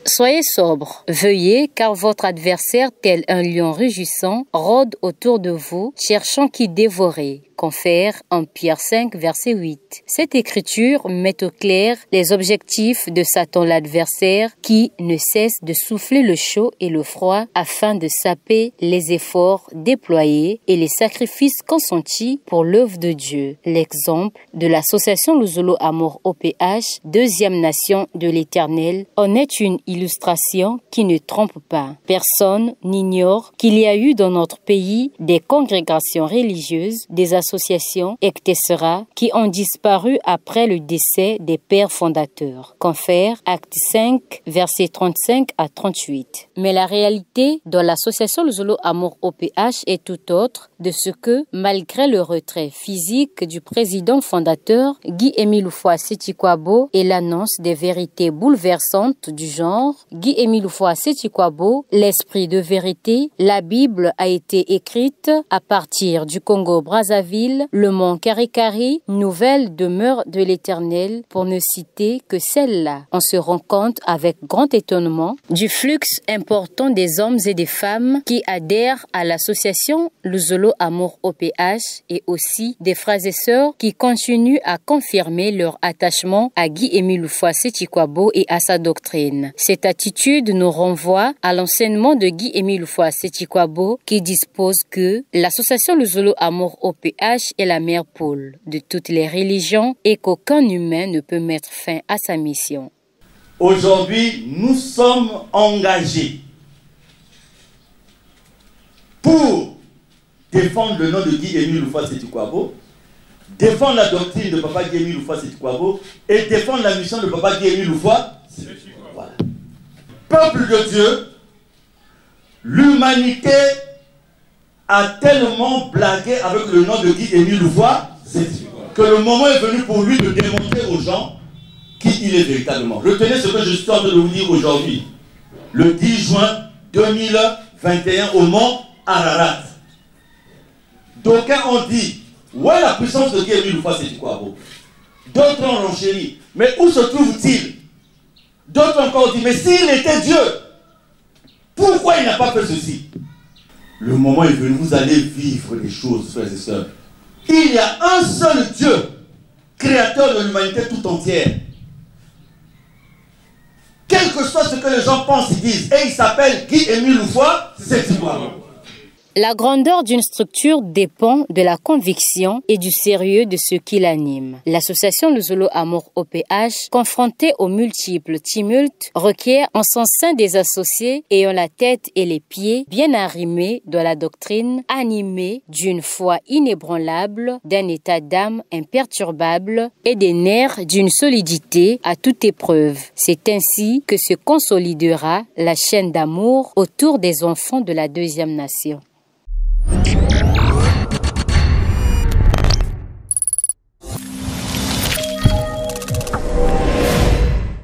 Soyez sobres, veuillez, car votre adversaire, tel un lion rugissant, rôde autour de vous, cherchant qui dévorer. Confère en Pierre 5, verset 8. Cette écriture met au clair les objectifs de Satan l'adversaire qui ne cesse de souffler le chaud et le froid afin de saper les efforts déployés et les sacrifices consentis pour l'œuvre de Dieu. L'exemple de l'association Luzolo Amour OPH, deuxième nation de l'Éternel, en est une illustration qui ne trompe pas. Personne n'ignore qu'il y a eu dans notre pays des congrégations religieuses, des associations ecclésiales qui ont disparu après le décès des pères fondateurs. Confère Acte 5, versets 35 à 38. Mais la réalité dans l'association Luzolo Amour OPH est tout autre de ce que, malgré le retrait physique du président fondateur Guy-Émile Houphouët-Sétikwabo et l'annonce des vérités bouleversantes du genre, Guy-Émile Houphouët-Sétikwabo, l'esprit de vérité, la Bible a été écrite à partir du Congo-Brazzaville, le mont Karikari, nouvelle demeure de l'Éternel, pour ne citer que celle-là. On se rend compte avec grand étonnement du flux important des hommes et des femmes qui adhèrent à l'association Luzolo Amour OPH et aussi des frères et sœurs qui continuent à confirmer leur attachement à Guy-Émile Houphouët-Sétikwabo et à sa doctrine. Cette attitude nous renvoie à l'enseignement de Guy-Émile Houphouët-Sétikwabo qui dispose que l'association Luzolo Amour OPH est la mère poule de toutes les religions et qu'aucun humain ne peut mettre fin à sa mission. Aujourd'hui, nous sommes engagés pour défendre le nom de Guy-Émile Houphouët-Sétikwabo, défendre la doctrine de Papa Guy-Émile Houphouët-Sétikwabo et défendre la mission de Papa Guy-Émile Houphouët-Sétikwabo. Voilà. Peuple de Dieu, l'humanité a tellement blagué avec le nom de Guy-Émile Houphouët-Sétikwabo que le moment est venu pour lui de démontrer aux gens qui il est véritablement. Retenez ce que je suis en train de vous dire aujourd'hui. Le 10 juin 2021 au mont Ararat. D'aucuns ont dit, où est la puissance de Guy-Émile Houphouët-Sétikwabo? D'autres ont renchéri. Mais où se trouve-t-il? D'autres encore dit, mais s'il était Dieu, pourquoi il n'a pas fait ceci? Le moment est venu, vous allez vivre les choses, frères et sœurs. Il y a un seul Dieu, créateur de l'humanité tout entière. Quel que soit ce que les gens pensent, ils disent. Et il s'appelle Guy-Émile Houphouët-Sétikwabo. La grandeur d'une structure dépend de la conviction et du sérieux de ceux qui l'animent. L'association Luzolo Amour OPH, confrontée aux multiples tumultes, requiert en son sein des associés ayant la tête et les pieds bien arrimés dans la doctrine, animés d'une foi inébranlable, d'un état d'âme imperturbable et des nerfs d'une solidité à toute épreuve. C'est ainsi que se consolidera la chaîne d'amour autour des enfants de la deuxième nation.